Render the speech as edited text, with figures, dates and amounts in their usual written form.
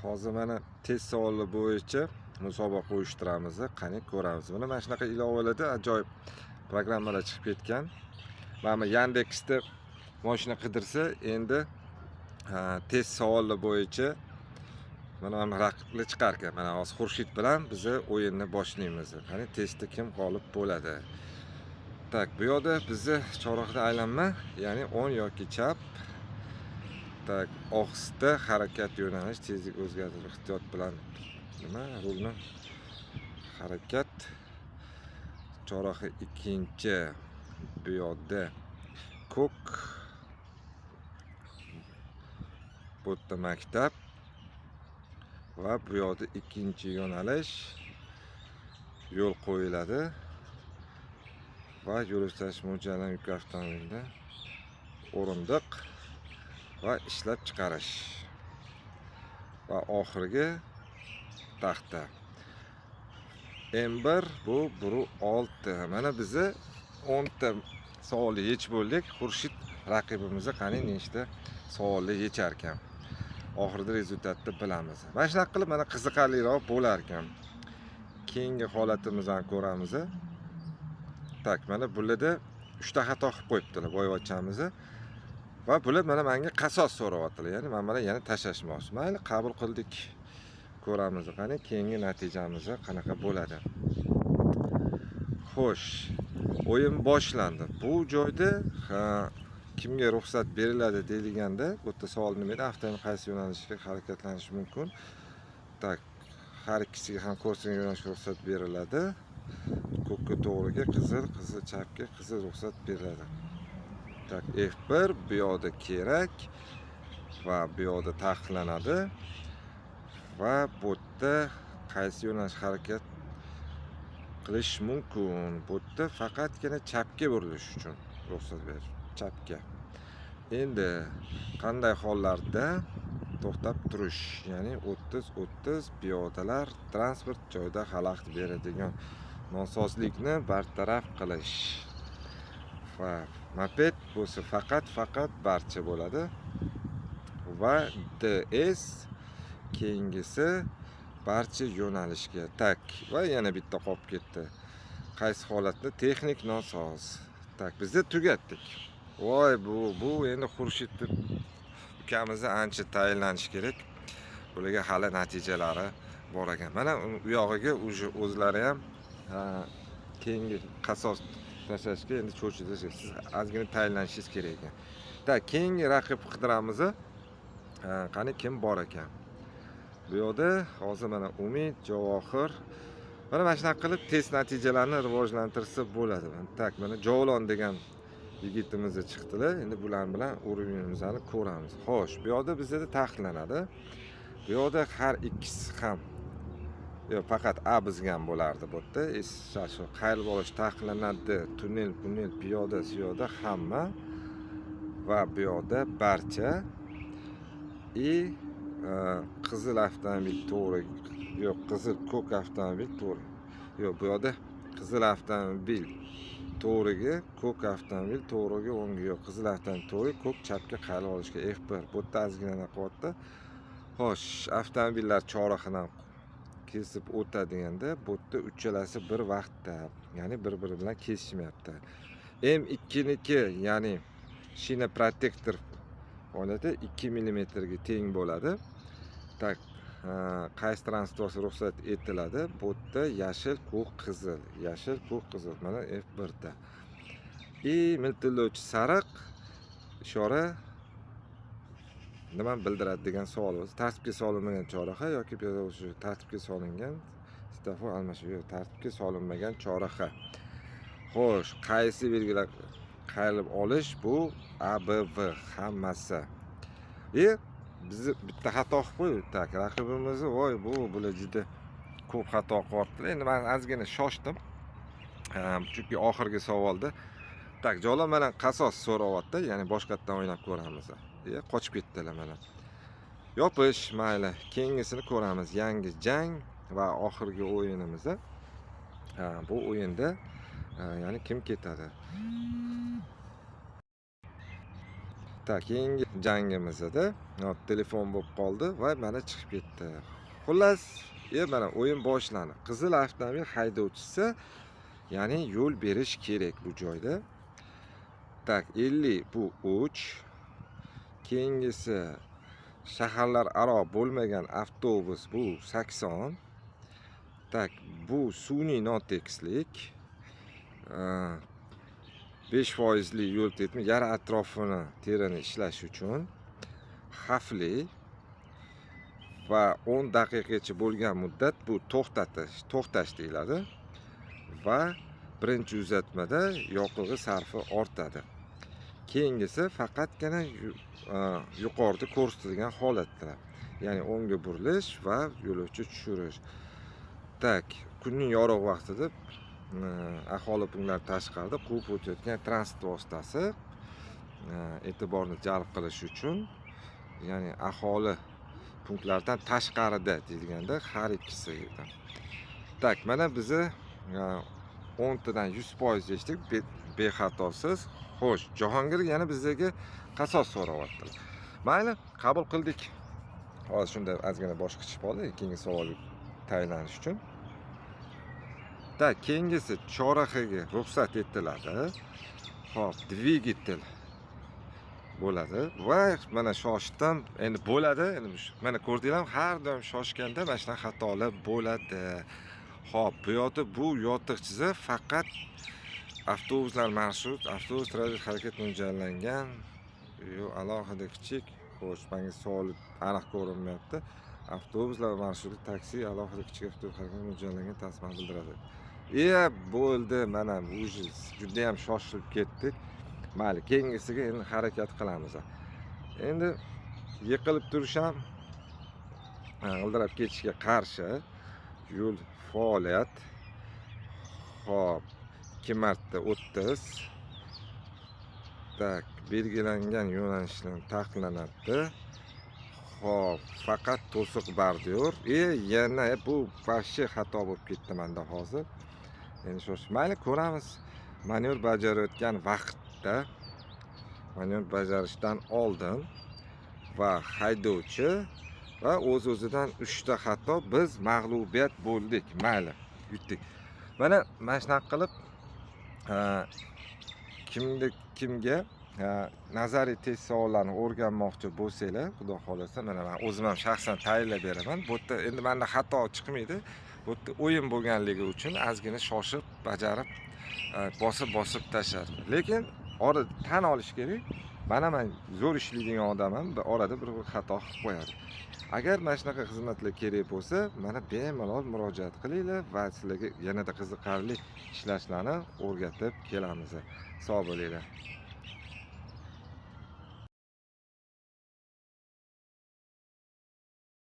hozir mana test savoli bo'yicha musobaqa uyushtiramiz. Qani ko'ramiz. Mana shunaqa ilovalarda ajoyib programmalar chiqib ketgan. Mana Yandexda mashina qidirsa, endi test savoli bo'yicha mana raqiblar chiqar ekan. Mana hozir Xurshid bilan biz o'yinni boshlaymiz. Qani testda kim g'olib bo'ladi? Tak, bu yerda bizni chorrahda aylanma, ya'ni o'ng yoki chap. Tak, ohista harakat yo'nalish, tezlik o'zgartirish, ehtiyot bilan nima rulni harakat. Chorraha ikkinchi, bu yerda ko'k, bu yerda maktab va bu yerda ikkinchi yo'nalish yo'l qo'yiladi va yo'l o'tkazish mo'ljallangan yuk avtomobilda o'rindiq va ishlab chiqarish va oxirgi taxta. M1 bu 1.6. Mana bizni 10 ta savolni yechib bo'ldik. Xurshid raqibimizni qani nechta savolni yechar ekan. Oxirida rezultatni bilamiz. Mana shunaqa qilib mana qiziqarliroq bo'lar ekan. Keyingi holatimizni ko'ramiz. Tak, mana bularda 3 ta xato qilib qo'yibdilar boyvachchamiz. Va bular mana menga qasos so'rayaptilar. Ya'ni men mana yana tashlashmoqchi. Mayli, qabul qildik. Ko'ramiz qani keyingi natijamiz qanaqa bo'ladi. Xo'sh, o'yin boshlandi. Bu joyda kimga ruxsat beriladi deyilganda, bu yerda savol nima edi? Avtomobil qaysi yo'nalishga harakatlanishi mumkin? Tak, har ikkisiga ham ko'rsinga yo'nalishga ruxsat beriladi. Ko'kka to'g'riga, qizil chapga, qizil ruxsat beriladi. Tak, F1 bu yerda kerak va bu yerda taqiqlanadi. Va bu yerda qaysi yo'nalish harakat qilish mumkin? Bu yerda faqatgina chapga burilish uchun ruxsat berish. Chapga. Endi qanday hollarda to'xtab turish, ya'ni 30-30 piyodalar transport joyida xalaqit beradigan nosozlikni bartaraf qilish. Va moped bo'lsa faqat barcha bo'ladi. Va DS keyingisi barcha yo'nalishga. Tak, va yana bitta qolib ketdi. Qaysi holatda texnik nosoz. Tak, biz tugatdik. Voy, bu endi Xurshid ukamizni ancha tayinlanish kerak. Bularga hali natijalari bor ekan. Mana u yog'iga o'zlari ham keyingi qasos tashlashga endi cho'chitasiz. Siz ozgina tayinlanishingiz kerak ekan. Tak, keyingi raqib qidiramiz. Qani kim bor ekan? Bu yerda hozir mana Umid, Javohir mana shunaqa qilib test natijalarini rivojlantirsa bo'ladi. Tak, mana Javlon degan yigitimiz chiqdilar. Endi bular bilan urinimizni ko'ramiz. Xo'sh, bu yerda bizda taqiqlanadi. Bu yerda har ikkisi ham faqat A bizgan bo'lardi bu yerda. Shu qayrib olish taqiqlanadi. Tunnel, piyoda, siyoda hamma va bu yerda barcha qizil avtomobil to'g'ri, yo'q, qizil ko'k avtomobil to'g'ri. Yo'q, bu yerda qizil avtomobil to'g'riga, ko'k avtomobil to'g'riga, o'ngga, yo'q, qizil avtomobil to'g'ri, ko'k chapga qayrib olishga F1. Bu yerda ozgina qilyapti. Xo'sh, avtomobillar chorrahadan kesib o'tadiganda, bu yerda uchalasi bir vaqtda, ya'ni bir-biri bilan kesishmayapti. M2niki, ya'ni shina protektor holati 2 mm ga teng bo'ladi. Tak, qaysi transport ruxsat etiladi? Bu yerda yashil, ko'k, qizil. Yashil, ko'k, qizil. Mana F1 da. Miltillovchi sariq ishora nima bildiradi degan savol bo'lsa, tartibga solinmagan chorraha yoki tartibga solingan semafor almashuv, tartibga solinmagan chorraha. Xo'sh, qaysi belgilar qayrib olish? Bu ABV hammasi. Biz bitta xato qilib qo'ydik. Tak, raqibimizni voy, bular juda ko'p xato qilyaptilar. Endi men ozgina shoshdim. Chunki oxirgi savolda tak, Javohir mana qasos so'rayapti, ya'ni boshqatdan o'ynab ko'ramiz. Qochib ketdilar mana. Yopish, mayli. Keyingisini ko'ramiz. Yangi jang va oxirgi o'yinimiz. Bu o'yinda ya'ni kim ketadi? Keyingi jangimizda telefon bo'lib qoldi va mana chiqib ketdi. Xullas, mana o'yin boshlandi. Qizil avtomobil haydovchisi, ya'ni yo'l berish kerak bu joyda. 50 bu 3. Keyingisi shaharlararo bo'lmagan avtobus bu 80. Bu sun'iy notekislik. 5% yo'l tetmi yer atrofini terini ishlash uchun xavfli va 10 daqiqagacha bo'lgan muddat bu to'xtash deyiladi va birinchi uzatmada yoqilg'i sarfi ortadi. Keyingisi faqatgina yuqorida ko'rsatilgan holatlar, ya'ni o'ngga burilish va yo'lovchi tushirish. Kunning yorug' vaqtida aholi punktlar tashqarida quvib o'tayotgan transport vositasi e'tiborni jalb qilish uchun, ya'ni aholi punktlardan tashqarida deyilganda har ikkisi. Mana bizni 10 tadan 100% yechdik, bexatosiz. Xo'sh, Jahongir yana bizga qasos so'rayaptilar. Mayli, qabul qildik. Hozir shunda ozgina boshqa chiqib qoldi, keyingi savolga tayinlanish uchun. Keyingisi chorrahaga ruxsat etiladi. Xo'p, dvigatel bo'ladi va mana shoshdim. Endi bo'ladi. Endi mana ko'rdinglarmi, har doim shoshganda mana shunaqa xatolar bo'ladi. Xo'p, bu yoqda bu yotiq chiziq faqat avtobuslar marshrut, avtobus tranzit harakat mo'ljallangan. Alohida kichik. Xo'sh, menga savol aniq ko'rinmayapti. Avtobuslar marshrut, taksi, alohida kichik avtobus harakat mo'ljallangan tasmani bildiradi. Bo'ldi, mana bu juda ham shoshilib ketdik. Mayli, keyingisiga endi harakat qilamiz. Endi yiqilib turish ham g'ildirab ketishga qarshi yo'l faoliyat. Xo'p, 2 marta 30. Belgilangan yo'nalishlar taqiqlanadi. Xo'p, faqat to'siq bordyur. Yana bu vahshiy xato bo'lib ketdi menda hozir. Endi mayli, ko'ramiz. Manevr bajarayotgan vaqtda, manevr bajarishdan oldin va haydovchi va o'z-o'zidan 3 ta xato, biz mag'lubiyat bo'ldik. Mayli, yutdik. Mana shunaqa qilib kimga nazariy test savollarini o'rganmoqchi bo'lsanglar, xudo xolasa, mana men o'zim ham shaxsan tayyorlab beraman. Bu yerda endi menda xato chiqmaydi. Bu yerda o'yin bo'lganligi uchun ozgina shoshib, bajarib, bosib tashladim. Lekin orada tan olish kerak. Men zo'r ishlaydigan odamman, orada bir xato qilib qo'yadi. Agar mana shunaqa xizmatlar kerak bo'lsa, mana bemalol murojaat qilinglar va sizlarga yanada qiziqarli ishlarni o'rgatib kelamiz. Sog' bo'linglar.